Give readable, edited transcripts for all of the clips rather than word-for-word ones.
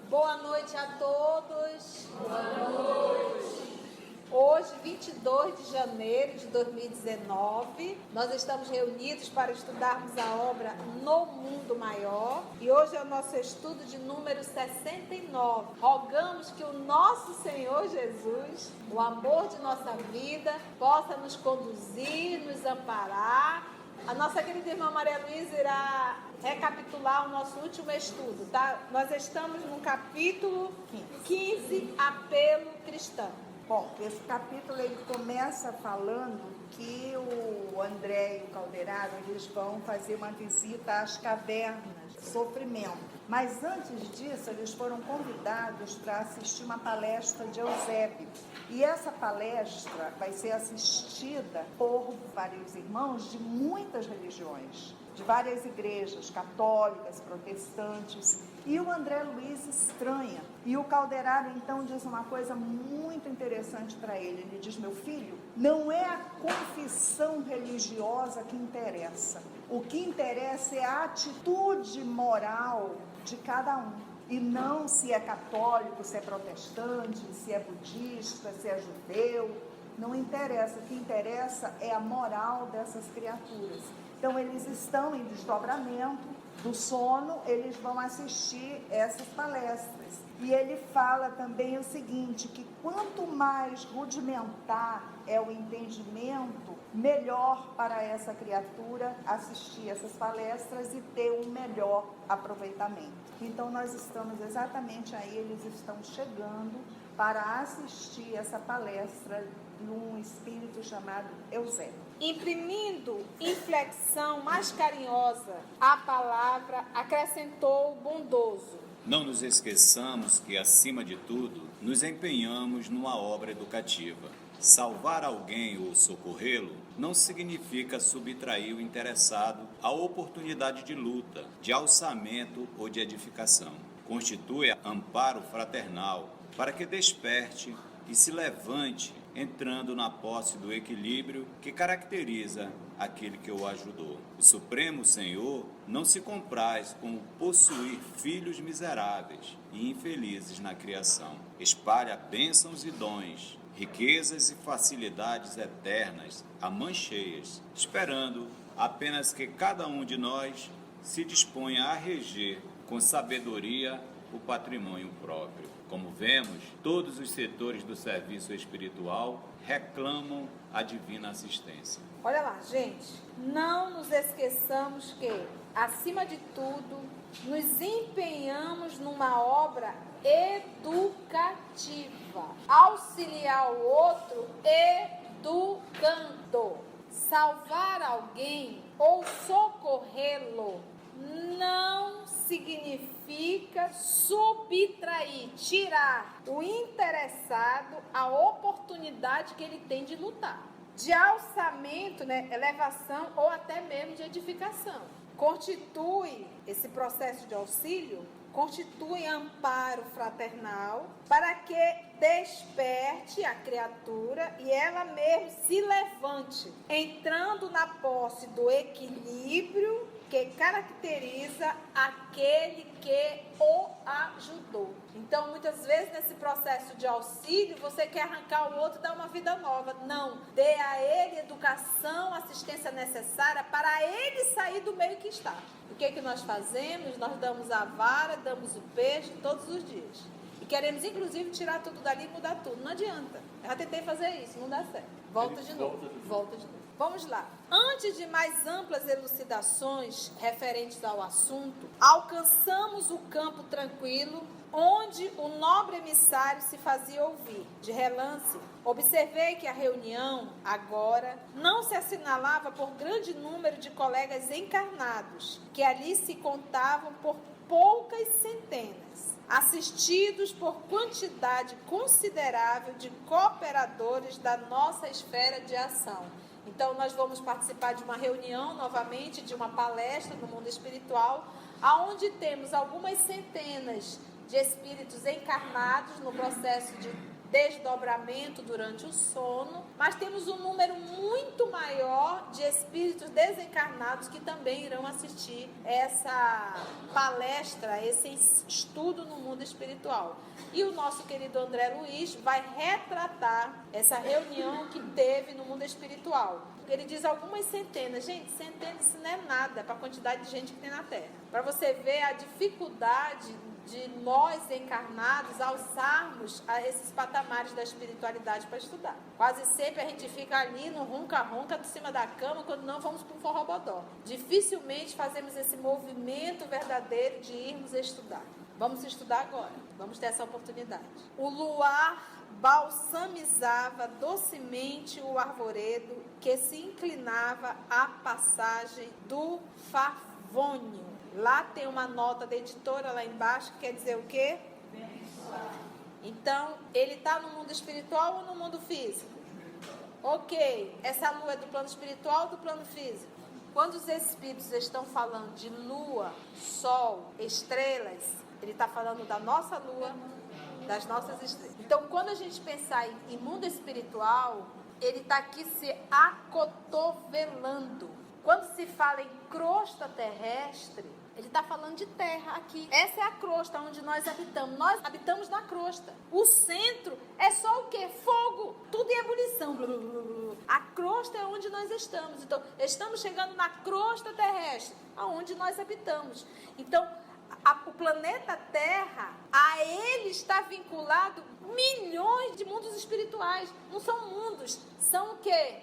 Boa noite a todos. Boa noite. Hoje, 22 de janeiro de 2019, nós estamos reunidos para estudarmos a obra No Mundo Maior. E hoje é o nosso estudo de número 69. Rogamos que o nosso Senhor Jesus, o amor de nossa vida, possa nos conduzir, nos amparar. A nossa querida irmã Maria Luísa irá recapitular o nosso último estudo, tá? Nós estamos no capítulo 15, apelo cristão. Bom, esse capítulo ele começa falando que o André e o Calderaro eles vão fazer uma visita às cavernas de sofrimento. Mas antes disso, eles foram convidados para assistir uma palestra de Eusébio. E essa palestra vai ser assistida por vários irmãos de muitas religiões, de várias igrejas, católicas, protestantes. E o André Luiz estranha. E o Calderaro, então, diz uma coisa muito interessante para ele. Ele diz: meu filho, não é a confissão religiosa que interessa. O que interessa é a atitude moral de cada um. E não se é católico, se é protestante, se é budista, se é judeu. Não interessa. O que interessa é a moral dessas criaturas. Então, eles estão em desdobramento do sono, eles vão assistir essas palestras. E ele fala também o seguinte, que quanto mais rudimentar é o entendimento, melhor para essa criatura assistir essas palestras e ter um melhor aproveitamento. Então, nós estamos exatamente aí, eles estão chegando para assistir essa palestra de um espírito chamado Eusébio. Imprimindo inflexão mais carinhosa à palavra, acrescentou o bondoso: não nos esqueçamos que, acima de tudo, nos empenhamos numa obra educativa. Salvar alguém ou socorrê-lo não significa subtrair o interessado à oportunidade de luta, de alçamento ou de edificação. Constitui amparo fraternal para que desperte e se levante, entrando na posse do equilíbrio que caracteriza aquele que o ajudou. O Supremo Senhor não se compraz com possuir filhos miseráveis e infelizes na criação. Espalha bênçãos e dons, riquezas e facilidades eternas a mãos cheias, esperando apenas que cada um de nós se disponha a reger com sabedoria o patrimônio próprio. Como vemos, todos os setores do serviço espiritual reclamam a divina assistência. Olha lá, gente, não nos esqueçamos que, acima de tudo, nos empenhamos numa obra educativa. Auxiliar o outro educando. Salvar alguém ou socorrê-lo não significa subtrair, tirar o interessado a oportunidade que ele tem de lutar, de alçamento, elevação ou até mesmo de edificação. Constitui esse processo de auxílio, constitui amparo fraternal para que desperte a criatura e ela mesmo se levante, entrando na posse do equilíbrio que caracteriza aquele que o ajudou. Então, muitas vezes, nesse processo de auxílio, você quer arrancar o outro e dar uma vida nova. Não, dê a ele educação, assistência necessária para ele sair do meio que está. O que nós fazemos? Nós damos a vara, damos o peixe todos os dias. E queremos, inclusive, tirar tudo dali e mudar tudo. Não adianta. Eu já tentei fazer isso, não dá certo. Volta de novo. Vamos lá. Antes de mais amplas elucidações referentes ao assunto, alcançamos o campo tranquilo onde o nobre emissário se fazia ouvir. De relance, observei que a reunião, agora, não se assinalava por grande número de colegas encarnados, que ali se contavam por poucas centenas. assistidos por quantidade considerável de cooperadores da nossa esfera de ação. Então, nós vamos participar de uma reunião, novamente, de uma palestra no mundo espiritual, onde temos algumas centenas de espíritos encarnados no processo de desdobramento durante o sono, mas temos um número muito maior de espíritos desencarnados que também irão assistir essa palestra, esse estudo no mundo espiritual. E o nosso querido André Luiz vai retratar essa reunião que teve no mundo espiritual. Ele diz algumas centenas. Gente, centenas isso não é nada para a quantidade de gente que tem na Terra. Para você ver a dificuldade de nós encarnados alçarmos a esses patamares da espiritualidade para estudar. Quase sempre a gente fica ali no ronca-ronca de cima da cama, quando não vamos para um forrobodó. Dificilmente fazemos esse movimento verdadeiro de irmos estudar. Vamos estudar agora, vamos ter essa oportunidade. O luar balsamizava docemente o arvoredo que se inclinava à passagem do Favônio. Lá tem uma nota da editora lá embaixo que quer dizer o quê? Então, ele está no mundo espiritual ou no mundo físico? Ok, essa lua é do plano espiritual ou do plano físico? Quando os espíritos estão falando de lua, sol, estrelas, ele está falando da nossa lua, das nossas estrelas. Então, quando a gente pensar em mundo espiritual, ele está aqui se acotovelando. Quando se fala em crosta terrestre, ele está falando de terra aqui. Essa é a crosta onde nós habitamos. Nós habitamos na crosta. O centro é só o quê? Fogo. Tudo em ebulição. A crosta é onde nós estamos. Então, estamos chegando na crosta terrestre, aonde nós habitamos. Então, o planeta Terra, a ele está vinculado milhões de mundos espirituais. Não são mundos, são o quê?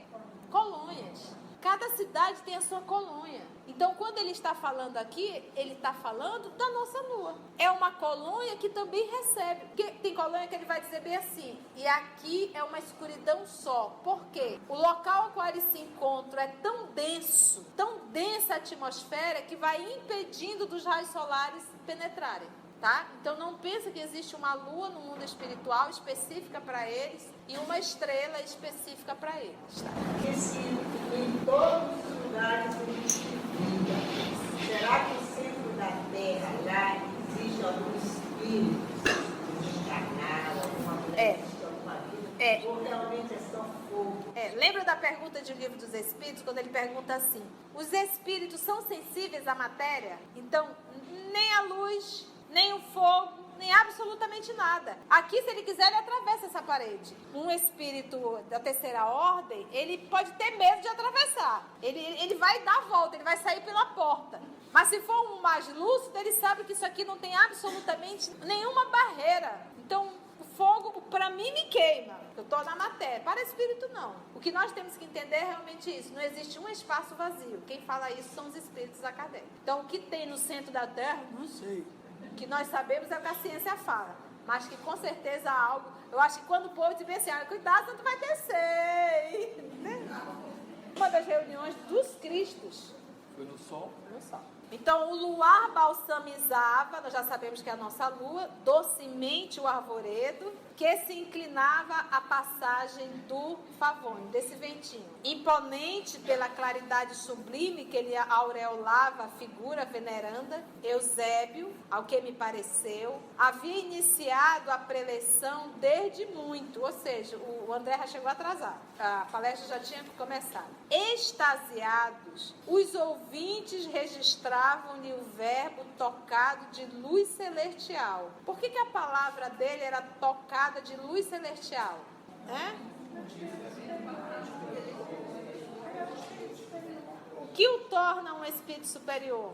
Colônias. Cada cidade tem a sua colônia. Então, quando ele está falando aqui, ele está falando da nossa lua. É uma colônia que também recebe. Porque tem colônia que ele vai dizer bem assim, e aqui é uma escuridão só. Por quê? O local ao qual eles se encontram é tão denso, tão densa a atmosfera, que vai impedindo dos raios solares penetrarem. Tá? Então não pensa que existe uma lua no mundo espiritual específica para eles e uma estrela específica para eles. Tá? Porque se em todos os lugares existe vida, será que o centro da Terra lá existe algum espírito encarnado, alguma mulher, alguma vida? Ou realmente é só fogo? Lembra da pergunta de O Livro dos Espíritos, quando ele pergunta assim: os espíritos são sensíveis à matéria? Então, nem a luz, nem o fogo, nem absolutamente nada. Aqui, se ele quiser, ele atravessa essa parede. Um espírito da terceira ordem, ele pode ter medo de atravessar. Ele vai dar a volta, ele vai sair pela porta. Mas se for um mais lúcido, ele sabe que isso aqui não tem absolutamente nenhuma barreira. Então, o fogo, para mim, me queima. Eu estou na matéria. Para espírito, não. O que nós temos que entender é realmente isso. Não existe um espaço vazio. Quem fala isso são os espíritos acadêmicos. Então, o que tem no centro da Terra, não sei. O que nós sabemos é o que a ciência fala, mas que com certeza há algo. Eu acho que quando o povo diz assim, cuidado, senão tu vai descer. Uma das reuniões dos Cristos foi no sol. No sol. Então o luar balsamizava, nós já sabemos que é a nossa lua, docemente o arvoredo, que se inclinava à passagem do Favônio, desse ventinho. Imponente pela claridade sublime que ele aureolava a figura veneranda, Eusébio, ao que me pareceu, havia iniciado a preleção desde muito, ou seja, o André já chegou atrasado, a palestra já tinha começado. Extasiados, os ouvintes registravam-lhe o verbo tocado de luz celestial. Por que a palavra dele era tocada de luz celestial? O que o torna um espírito superior?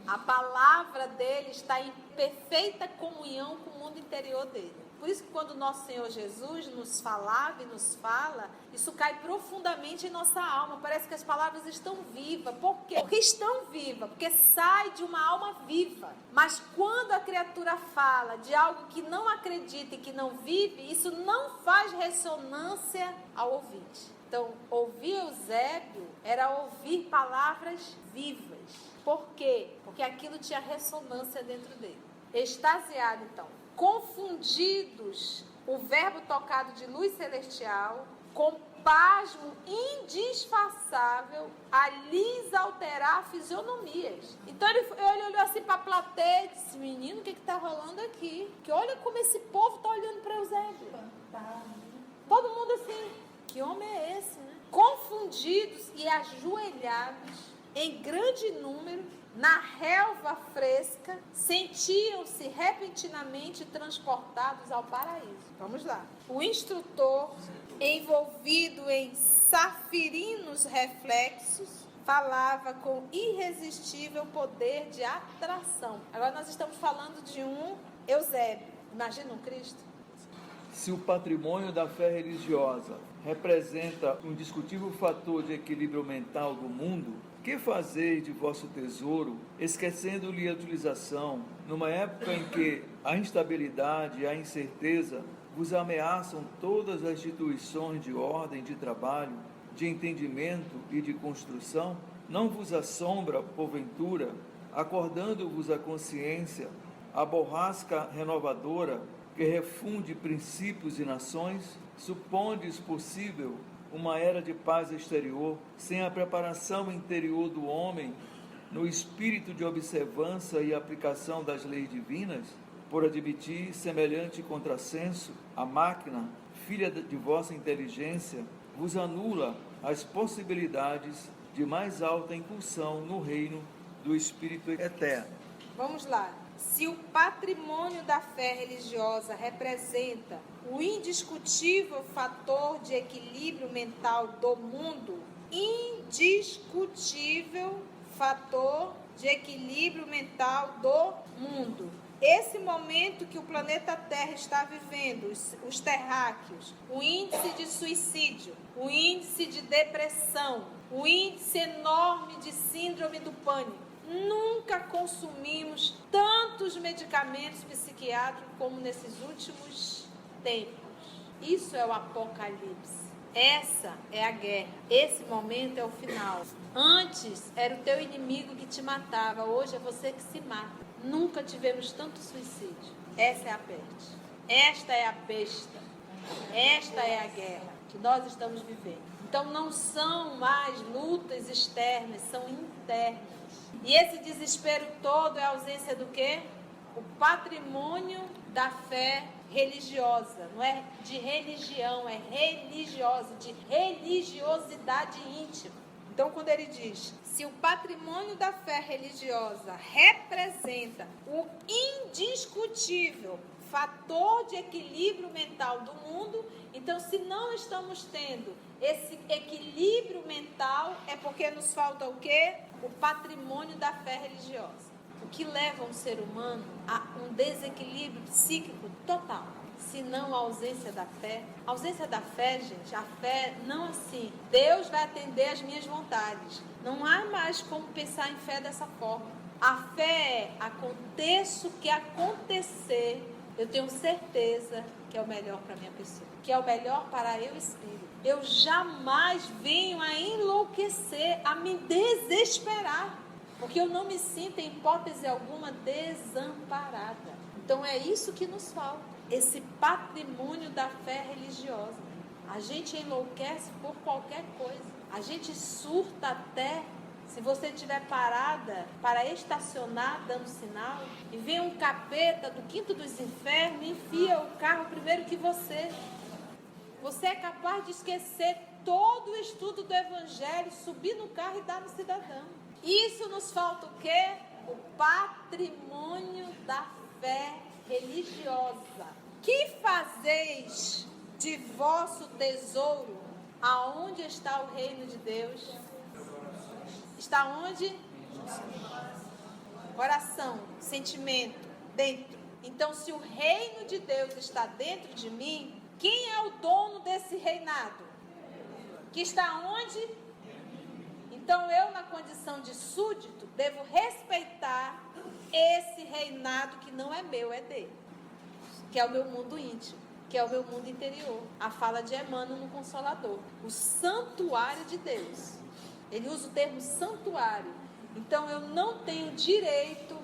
A palavra dele está em perfeita comunhão com o mundo interior dele. Por isso que quando nosso Senhor Jesus nos falava e nos fala, isso cai profundamente em nossa alma. Parece que as palavras estão vivas. Por quê? Porque estão vivas, porque sai de uma alma viva. Mas quando a criatura fala de algo que não acredita e que não vive, isso não faz ressonância ao ouvinte. Então, ouvir Eusébio era ouvir palavras vivas. Por quê? Porque aquilo tinha ressonância dentro dele. Extasiado, então. Confundidos, o verbo tocado de luz celestial, com pasmo indisfarçável, a lhes alterar fisionomias. Então ele olhou assim para a plateia e disse: menino, o que está rolando aqui? Que olha como esse povo está olhando para Eusébio. Todo mundo assim, que homem é esse, né? Confundidos e ajoelhados em grande número, na relva fresca, sentiam-se repentinamente transportados ao paraíso. Vamos lá. O instrutor, envolvido em safirinos reflexos, falava com irresistível poder de atração. Agora nós estamos falando de um Eusébio. Imagina um Cristo. Se o patrimônio da fé religiosa representa um indiscutível fator de equilíbrio mental do mundo, que fazeis de vosso tesouro, esquecendo-lhe a utilização, numa época em que a instabilidade e a incerteza vos ameaçam todas as instituições de ordem, de trabalho, de entendimento e de construção? Não vos assombra, porventura, acordando-vos a consciência, a borrasca renovadora que refunde princípios e nações? Supondes possível uma era de paz exterior, sem a preparação interior do homem, no espírito de observância e aplicação das leis divinas? Por admitir semelhante contrassenso, a máquina, filha de vossa inteligência, vos anula as possibilidades de mais alta impulsão no reino do Espírito Eterno. Vamos lá. Se o patrimônio da fé religiosa representa o indiscutível fator de equilíbrio mental do mundo, indiscutível fator de equilíbrio mental do mundo, esse momento que o planeta Terra está vivendo, os terráqueos, o índice de suicídio, o índice de depressão, o índice enorme de síndrome do pânico, nunca consumimos tantos medicamentos psiquiátricos como nesses últimos tempos. Isso é o apocalipse. Essa é a guerra. Esse momento é o final. Antes era o teu inimigo que te matava, hoje é você que se mata. Nunca tivemos tanto suicídio. Essa é a peste. Esta é a besta. Esta é a guerra que nós estamos vivendo. Então não são mais lutas externas, são internas. E esse desespero todo é a ausência do quê? O patrimônio da fé religiosa. Não é de religião, é religiosa, de religiosidade íntima. Então, quando ele diz, se o patrimônio da fé religiosa representa o indiscutível fator de equilíbrio mental do mundo, então, se não estamos tendo esse equilíbrio mental, é porque nos falta o quê? O patrimônio da fé religiosa. O que leva um ser humano a um desequilíbrio psíquico total, se não a ausência da fé. A ausência da fé, gente, a fé não assim, Deus vai atender às minhas vontades. Não há mais como pensar em fé dessa forma. A fé é, aconteça o que acontecer, eu tenho certeza que é o melhor para a minha pessoa, que é o melhor para eu espírito. Eu jamais venho a enlouquecer, a me desesperar, porque eu não me sinto em hipótese alguma desamparada. Então é isso que nos falta, esse patrimônio da fé religiosa. A gente enlouquece por qualquer coisa, a gente surta até se você estiver parada para estacionar dando sinal e vem um capeta do quinto dos infernos e enfia o carro primeiro que você. Você é capaz de esquecer todo o estudo do evangelho, subir no carro e dar no cidadão. Isso nos falta o quê? O patrimônio da fé religiosa. Que fazeis de vosso tesouro? Aonde está o reino de Deus? Está onde? Coração, sentimento, dentro. Então, se o reino de Deus está dentro de mim, quem é o dono desse reinado? Que está onde? Então, eu, na condição de súdito, devo respeitar esse reinado que não é meu, é dele, que é o meu mundo íntimo. que é o meu mundo interior. A fala de Emmanuel no Consolador. O santuário de Deus. Ele usa o termo santuário. Então eu não tenho direito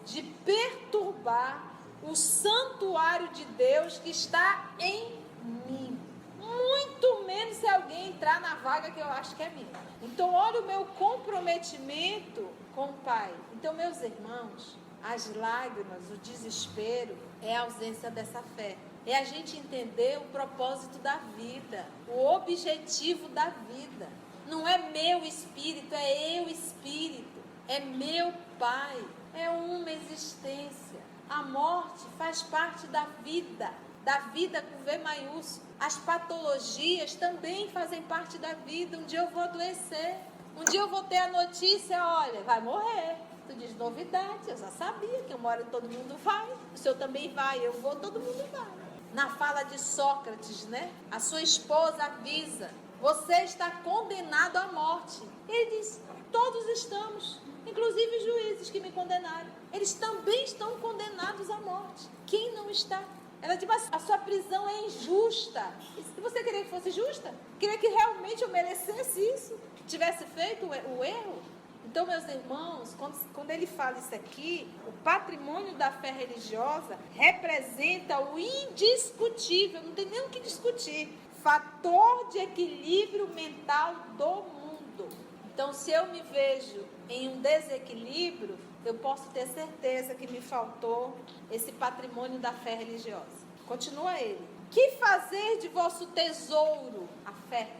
de perturbar o santuário de Deus que está em mim. Muito menos se alguém entrar na vaga que eu acho que é minha. Então olha o meu comprometimento com o Pai. Então, meus irmãos, as lágrimas, o desespero é a ausência dessa fé. É a gente entender o propósito da vida, o objetivo da vida. Não é meu espírito, é eu espírito, é meu Pai, é uma existência. A morte faz parte da vida com V maiúsculo. As patologias também fazem parte da vida. Um dia eu vou adoecer, um dia eu vou ter a notícia, olha, vai morrer. Tu diz, novidade, eu já sabia que uma hora todo mundo vai, o senhor também vai, eu vou, todo mundo vai. Na fala de Sócrates, né? A sua esposa avisa, você está condenado à morte. Ele diz, todos estamos, inclusive os juízes que me condenaram. Eles também estão condenados à morte. Quem não está? Ela diz, mas a sua prisão é injusta. E você queria que fosse justa? Queria que realmente eu merecesse isso? Que tivesse feito o erro? Então, meus irmãos, quando ele fala isso aqui, o patrimônio da fé religiosa representa o indiscutível, não tem nem o que discutir, fator de equilíbrio mental do mundo. Então, se eu me vejo em um desequilíbrio, eu posso ter certeza que me faltou esse patrimônio da fé religiosa. Continua ele. Que fazer de vosso tesouro, a fé?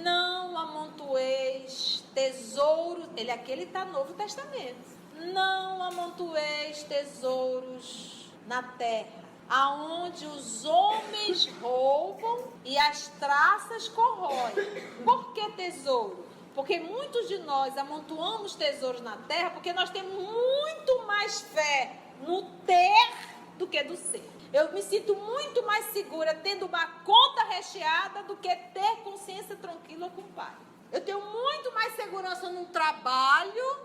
Não amontoeis tesouros. Aqui ele está no Novo Testamento. Não amontoeis tesouros na terra, aonde os homens roubam e as traças corroem. Por que tesouro? Porque muitos de nós amontoamos tesouros na terra porque nós temos muito mais fé no ter do que do ser. Eu me sinto muito mais segura tendo uma conta recheada do que ter consciência tranquila com o Pai. Eu tenho muito mais segurança num trabalho,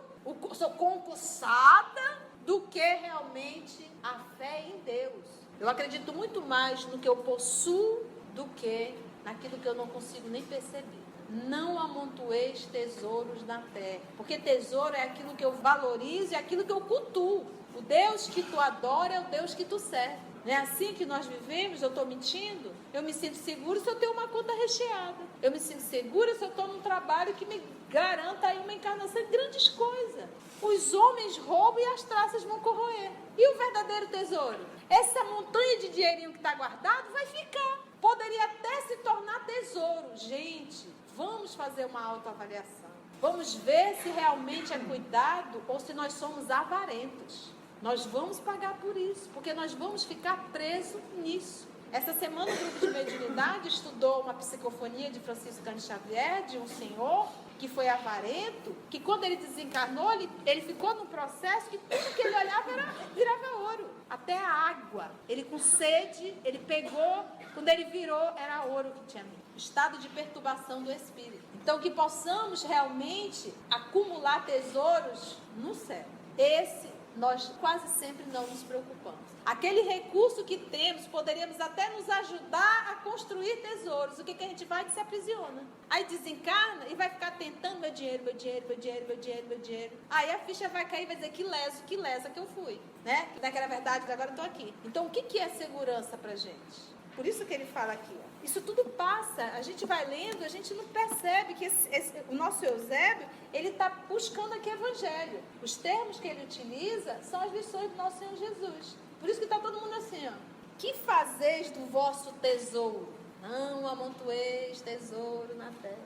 sou concursada, do que realmente a fé em Deus. Eu acredito muito mais no que eu possuo do que naquilo que eu não consigo nem perceber. Não amontoeis tesouros na terra, porque tesouro é aquilo que eu valorizo e aquilo que eu cultuo. O Deus que tu adora é o Deus que tu serve. Não é assim que nós vivemos? Eu estou mentindo? Eu me sinto seguro se eu tenho uma conta recheada. Eu me sinto segura se eu estou num trabalho que me garanta aí uma encarnação de grandes coisas. Os homens roubam e as traças vão corroer. E o verdadeiro tesouro? Essa montanha de dinheirinho que está guardado vai ficar. Poderia até se tornar tesouro. Gente, vamos fazer uma autoavaliação. Vamos ver se realmente é cuidado ou se nós somos avarentos. Nós vamos pagar por isso, porque nós vamos ficar presos nisso. Essa semana o grupo de mediunidade estudou uma psicofonia de Francisco Cândido Xavier, de um senhor que foi avarento, que quando ele desencarnou, ele ficou num processo que tudo que ele olhava virava ouro, até a água. Ele com sede, ele pegou, quando ele virou, era ouro que tinha ali. Estado de perturbação do espírito. Então que possamos realmente acumular tesouros no céu. Nós quase sempre não nos preocupamos. Aquele recurso que temos, poderíamos até nos ajudar a construir tesouros. O que a gente vai? Que se aprisiona. Aí desencarna e vai ficar tentando meu dinheiro. Aí a ficha vai cair e vai dizer que lesa que eu fui. Né? Que daquela verdade, agora eu estou aqui. Então o que é segurança pra gente? Por isso que ele fala aqui, ó. Isso tudo passa, a gente vai lendo, a gente não percebe que o nosso Eusébio, ele está buscando aqui evangelho. Os termos que ele utiliza são as lições do nosso Senhor Jesus. Por isso que está todo mundo assim, ó. Que fazeis do vosso tesouro? Não amontoeis tesouro na terra.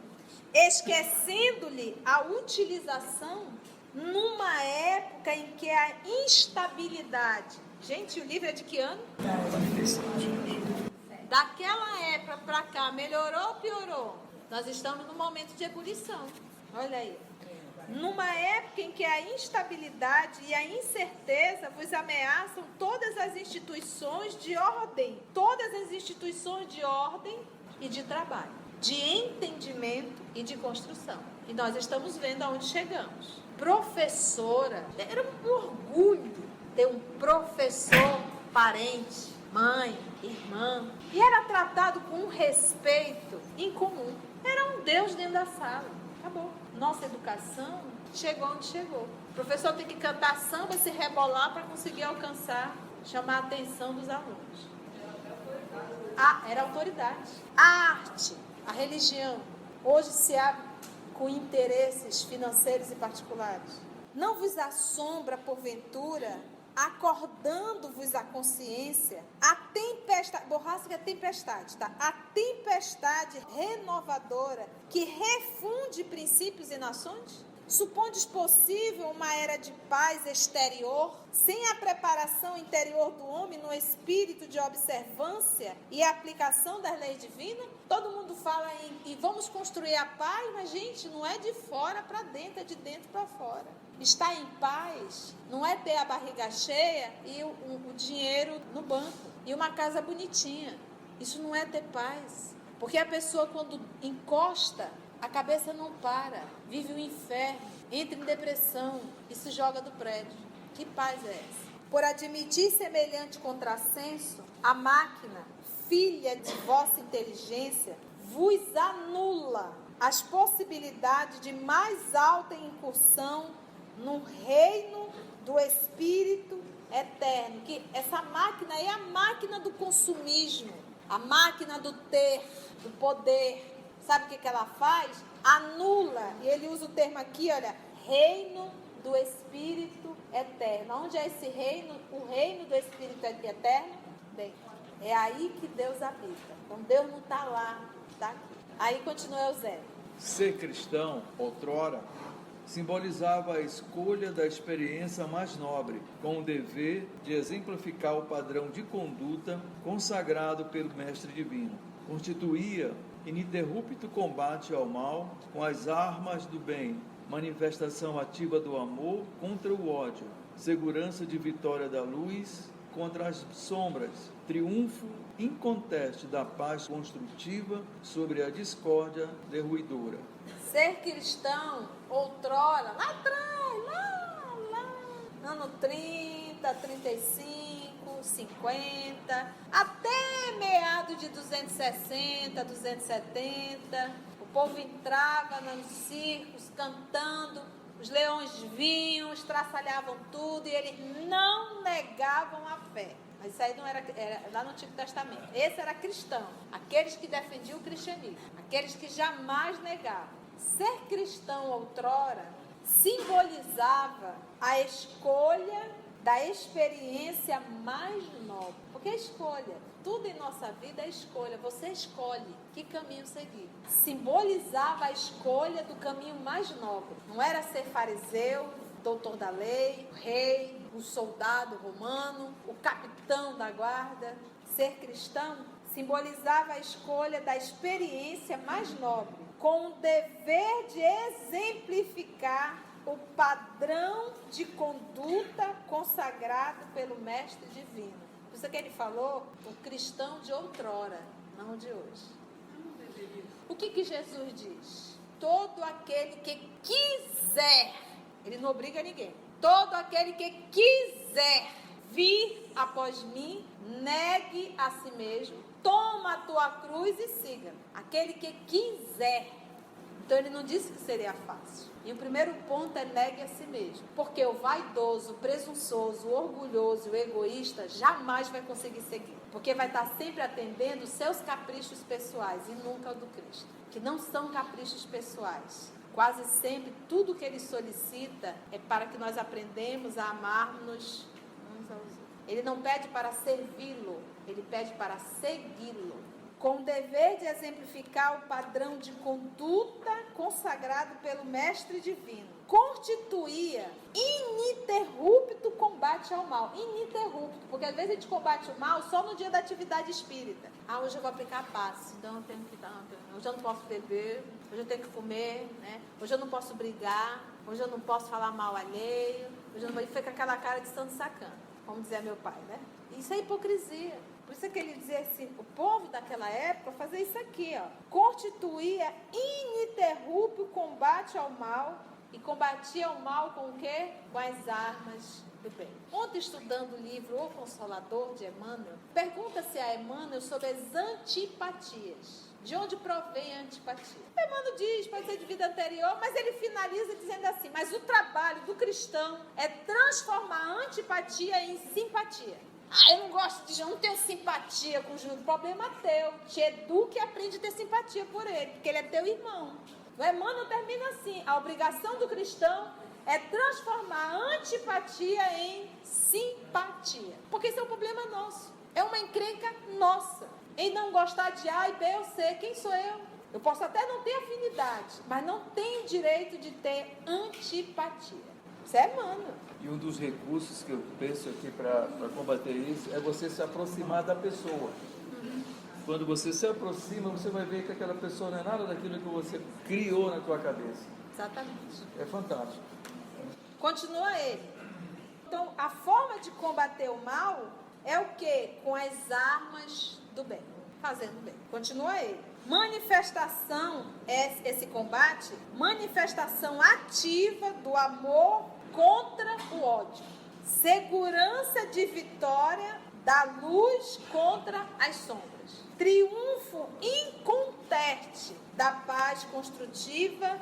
Esquecendo-lhe a utilização numa época em que a instabilidade... Gente, o livro é de que ano? Daquela época para cá, melhorou ou piorou? Nós estamos num momento de ebulição. Olha aí. Numa época em que a instabilidade e a incerteza vos ameaçam todas as instituições de ordem. Todas as instituições de ordem e de trabalho. De entendimento e de construção. E nós estamos vendo aonde chegamos. Professora. Era um orgulho ter um professor parente. mãe, irmã, e era tratado com um respeito incomum. Era um Deus dentro da sala. Acabou. Nossa educação chegou onde chegou. O professor tem que cantar samba e se rebolar para conseguir alcançar, chamar a atenção dos alunos. Era autoridade. A arte, a religião, hoje se abre com interesses financeiros e particulares. Não vos assombra, porventura, acordando-vos a consciência, a tempestade, borracha que é tempestade, tá? A tempestade renovadora que refunde princípios e nações? Supondes possível uma era de paz exterior, sem a preparação interior do homem no espírito de observância e aplicação das leis divinas? Todo mundo fala em vamos construir a paz, mas gente, não é de fora para dentro, é de dentro para fora. Estar em paz não é ter a barriga cheia e o dinheiro no banco e uma casa bonitinha. Isso não é ter paz. Porque a pessoa, quando encosta, a cabeça não para, vive o inferno, entra em depressão e se joga do prédio. Que paz é essa? Por admitir semelhante contrassenso, a máquina, filha de vossa inteligência, vos anula as possibilidades de mais alta incursão no reino do Espírito eterno. Que essa máquina é a máquina do consumismo, a máquina do ter, do poder. Sabe o que ela faz? Anula, e ele usa o termo aqui, olha, reino do Espírito eterno. Onde é esse reino? O reino do Espírito eterno? Bem, é aí que Deus habita. Então Deus não está lá, está aqui. Aí continua Eusébio. Ser cristão, outrora, simbolizava a escolha da experiência mais nobre, com o dever de exemplificar o padrão de conduta consagrado pelo Mestre Divino. Constituía ininterrupto combate ao mal com as armas do bem, manifestação ativa do amor contra o ódio, segurança de vitória da luz contra as sombras, triunfo inconteste da paz construtiva sobre a discórdia derruidora. Ser cristão, outrora, lá atrás, lá, ano 30, 35, 50, até meados de 260, 270, o povo entrava nos circos cantando, os leões vinham, estraçalhavam tudo e eles não negavam a fé. Mas isso aí não era lá no Antigo Testamento. Esse era cristão, aqueles que defendiam o cristianismo, aqueles que jamais negavam. Ser cristão outrora simbolizava a escolha da experiência mais nobre. Porque a escolha, tudo em nossa vida é escolha. Você escolhe que caminho seguir. Simbolizava a escolha do caminho mais nobre. Não era ser fariseu, doutor da lei, o rei, o soldado romano, o capitão da guarda. Ser cristão simbolizava a escolha da experiência mais nobre, com o dever de exemplificar o padrão de conduta consagrado pelo Mestre Divino. Por isso que ele falou, o cristão de outrora, não de hoje. O que Jesus diz? Todo aquele que quiser, ele não obriga ninguém, todo aquele que quiser vir após mim, negue a si mesmo, toma a tua cruz e siga. Aquele que quiser. Então ele não disse que seria fácil. E o primeiro ponto é negue a si mesmo. Porque o vaidoso, o presunçoso, o orgulhoso, o egoísta jamais vai conseguir seguir. Porque vai estar sempre atendendo os seus caprichos pessoais e nunca o do Cristo. Que não são caprichos pessoais. Quase sempre tudo que ele solicita é para que nós aprendamos a amar-nos uns aos outros. Ele não pede para servi-lo, ele pede para segui-lo. Com o dever de exemplificar o padrão de conduta consagrado pelo Mestre Divino. Constituía ininterrupto combate ao mal. Ininterrupto, porque às vezes a gente combate o mal só no dia da atividade espírita. Hoje eu vou aplicar passe, então eu tenho que dar. Hoje eu não posso beber, hoje eu tenho que comer, né? Hoje eu não posso brigar, hoje eu não posso falar mal alheio, hoje eu não vou ficar com aquela cara de santo sacana, como dizia meu pai, né? Isso é hipocrisia. Por isso é que ele dizia assim, o povo daquela época fazia isso aqui, ó. Constituía ininterrupto combate ao mal. E combatia o mal com o quê? Com as armas do bem. Ontem, estudando o livro O Consolador, de Emmanuel, pergunta-se a Emmanuel sobre as antipatias. De onde provém a antipatia? Emmanuel diz, pode ser de vida anterior, mas ele finaliza dizendo assim, mas o trabalho do cristão é transformar a antipatia em simpatia. Eu não gosto de, eu não tenho simpatia com o Júnior. Problema teu. Te eduque e aprende a ter simpatia por ele, porque ele é teu irmão. O Emmanuel termina assim, a obrigação do cristão é transformar a antipatia em simpatia. Porque isso é um problema nosso. É uma encrenca nossa. Em não gostar de A e B ou C. Quem sou eu? Eu posso até não ter afinidade, mas não tenho direito de ter antipatia. Isso é Emmanuel. E um dos recursos que eu penso aqui para combater isso é você se aproximar da pessoa. Quando você se aproxima, você vai ver que aquela pessoa não é nada daquilo que você criou na tua cabeça. Exatamente. É fantástico. Continua ele. Então, a forma de combater o mal é o quê? Com as armas do bem. Fazendo bem. Continua ele. Manifestação, esse combate, manifestação ativa do amor contra o ódio. Segurança de vitória da luz contra as sombras. Triunfo inconteste da paz construtiva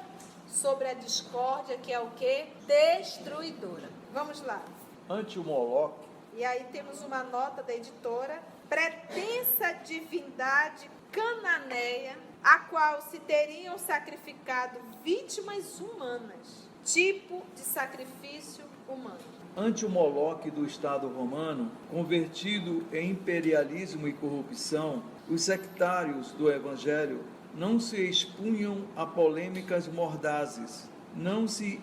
sobre a discórdia, que é o quê? Destruidora. Vamos lá. Ante o Moloque. E aí temos uma nota da editora. Pretensa divindade cananeia, a qual se teriam sacrificado vítimas humanas. Tipo de sacrifício humano. Ante o Moloque do Estado romano, convertido em imperialismo e corrupção, os sectários do Evangelho não se expunham a polêmicas mordazes, não se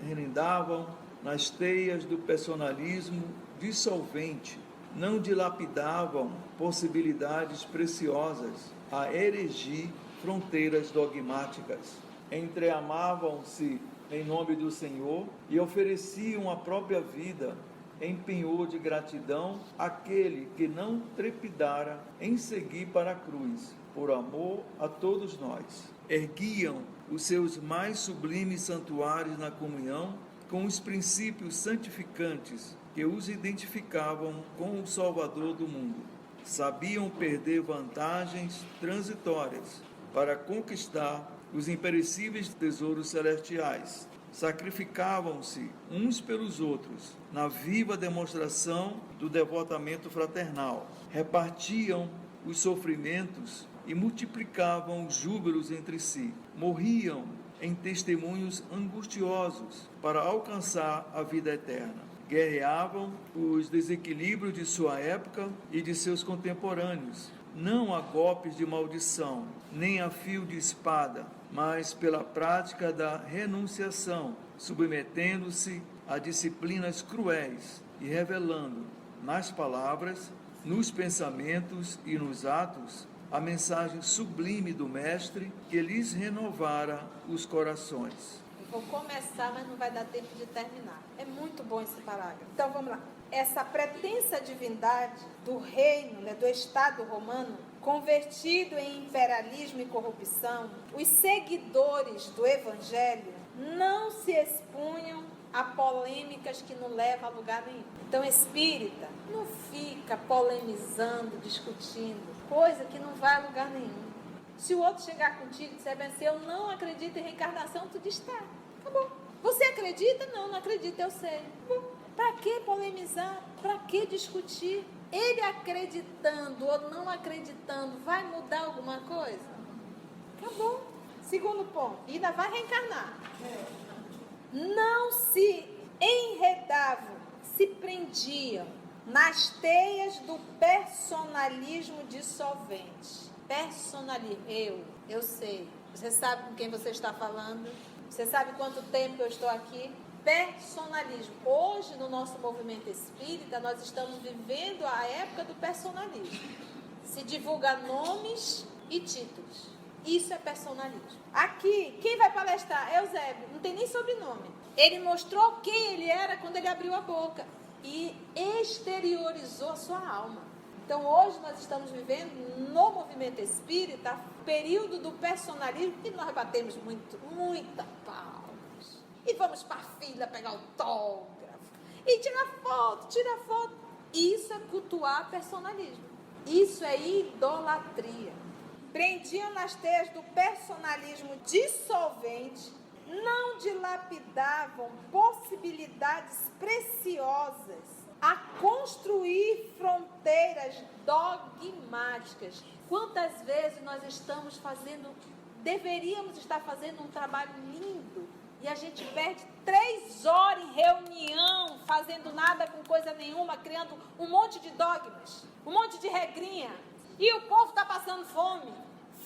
rendavam nas teias do personalismo dissolvente, não dilapidavam possibilidades preciosas a erigir fronteiras dogmáticas. Entreamavam-se em nome do Senhor e ofereciam a própria vida em penhor de gratidão àquele que não trepidara em seguir para a cruz, por amor a todos nós. Erguiam os seus mais sublimes santuários na comunhão com os princípios santificantes que os identificavam com o Salvador do mundo. Sabiam perder vantagens transitórias para conquistar os imperecíveis tesouros celestiais. Sacrificavam-se uns pelos outros na viva demonstração do devotamento fraternal. Repartiam os sofrimentos e multiplicavam os júbilos entre si. Morriam em testemunhos angustiosos para alcançar a vida eterna. Guerreavam os desequilíbrios de sua época e de seus contemporâneos, não a golpes de maldição, nem a fio de espada, mas pela prática da renunciação, submetendo-se a disciplinas cruéis e revelando, nas palavras, nos pensamentos e nos atos, a mensagem sublime do Mestre que lhes renovara os corações. Vou começar, mas não vai dar tempo de terminar. É muito bom esse parágrafo. Então, vamos lá. Essa pretensa divindade do reino, do Estado romano, convertido em imperialismo e corrupção, os seguidores do Evangelho não se expunham a polêmicas que não levam a lugar nenhum. Então, espírita, não fica polemizando, discutindo, coisa que não vai a lugar nenhum. Se o outro chegar contigo e disser bem assim, eu não acredito em reencarnação, tu diz, tá, acabou. Você acredita? Não acredito, eu sei. Para que polemizar? Para que discutir? Ele acreditando ou não acreditando, vai mudar alguma coisa? Acabou. Segundo ponto, ainda vai reencarnar. Não se enredavam, se prendiam nas teias do personalismo dissolvente. Personalismo. Eu sei. Você sabe com quem você está falando? Você sabe quanto tempo eu estou aqui? Personalismo. Hoje, no nosso movimento espírita, nós estamos vivendo a época do personalismo. Se divulga nomes e títulos. Isso é personalismo. Aqui, quem vai palestrar? Eusébio. Não tem nem sobrenome. Ele mostrou quem ele era quando ele abriu a boca. E exteriorizou a sua alma. Então, hoje nós estamos vivendo no movimento espírita, período do personalismo, que nós batemos muita palmas. E vamos para a fila pegar autógrafo. e tira foto. Isso é cultuar personalismo. Isso é idolatria. Prendiam nas teias do personalismo dissolvente, não dilapidavam possibilidades preciosas a construir fronteiras dogmáticas. Quantas vezes nós deveríamos estar fazendo um trabalho lindo, e a gente perde 3 horas em reunião, fazendo nada com coisa nenhuma, criando um monte de dogmas, um monte de regrinha. E o povo está passando fome.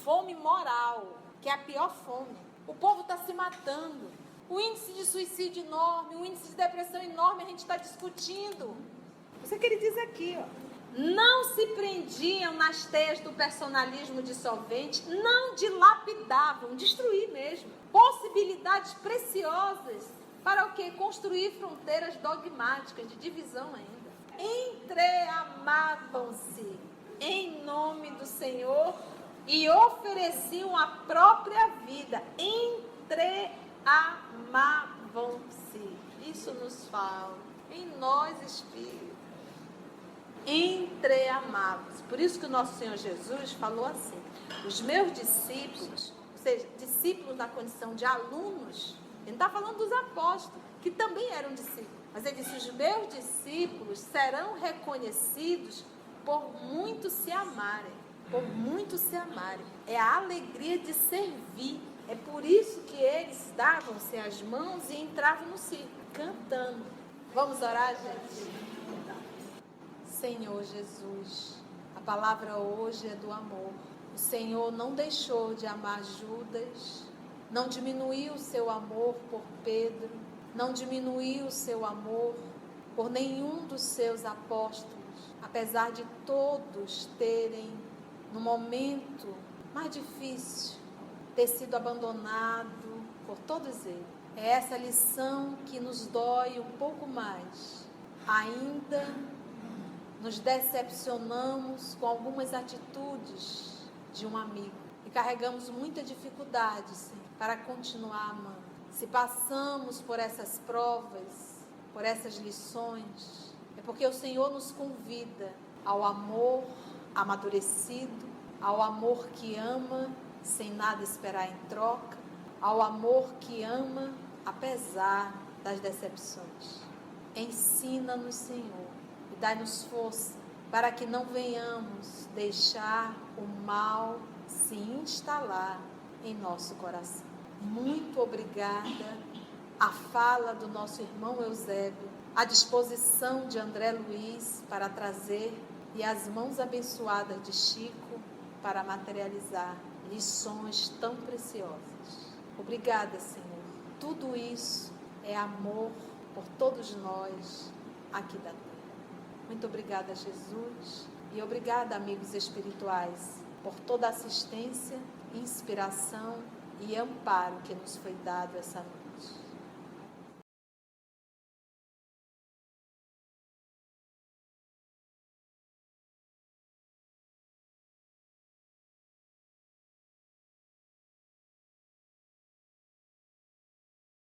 Fome moral, que é a pior fome. O povo está se matando. O índice de suicídio enorme, o índice de depressão enorme, a gente está discutindo. Isso é o que ele diz aqui, ó. Não se prendiam nas teias do personalismo dissolvente, não dilapidavam, destruir mesmo, possibilidades preciosas para o quê? Construir fronteiras dogmáticas, de divisão ainda. Entreamavam-se em nome do Senhor e ofereciam a própria vida. Entreamavam-se. Isso nos fala em nós, Espírito. Entreamados. Por isso que o nosso Senhor Jesus falou assim: os meus discípulos, ou seja, discípulos na condição de alunos, ele não está falando dos apóstolos, que também eram discípulos, mas ele disse: os meus discípulos serão reconhecidos por muito se amarem. Por muito se amarem. É a alegria de servir. É por isso que eles davam-se as mãos e entravam no circo, cantando. Vamos orar, gente? Senhor Jesus, a palavra hoje é do amor. O Senhor não deixou de amar Judas, não diminuiu o seu amor por Pedro, não diminuiu o seu amor por nenhum dos seus apóstolos, apesar de todos terem, no momento mais difícil, ter sido abandonado por todos eles. É essa lição que nos dói um pouco mais. Ainda nos decepcionamos com algumas atitudes de um amigo e carregamos muita dificuldade, Senhor, para continuar amando. Se passamos por essas provas, por essas lições, é porque o Senhor nos convida ao amor amadurecido, ao amor que ama sem nada esperar em troca, ao amor que ama apesar das decepções. Ensina-nos, Senhor, e dai-nos força para que não venhamos deixar o mal se instalar em nosso coração. Muito obrigada. A fala do nosso irmão Eusébio, a disposição de André Luiz para trazer e as mãos abençoadas de Chico para materializar lições tão preciosas. Obrigada, Senhor. Tudo isso é amor por todos nós aqui da terra. Muito obrigada, Jesus. E obrigada, amigos espirituais, por toda a assistência, inspiração e amparo que nos foi dado essa noite.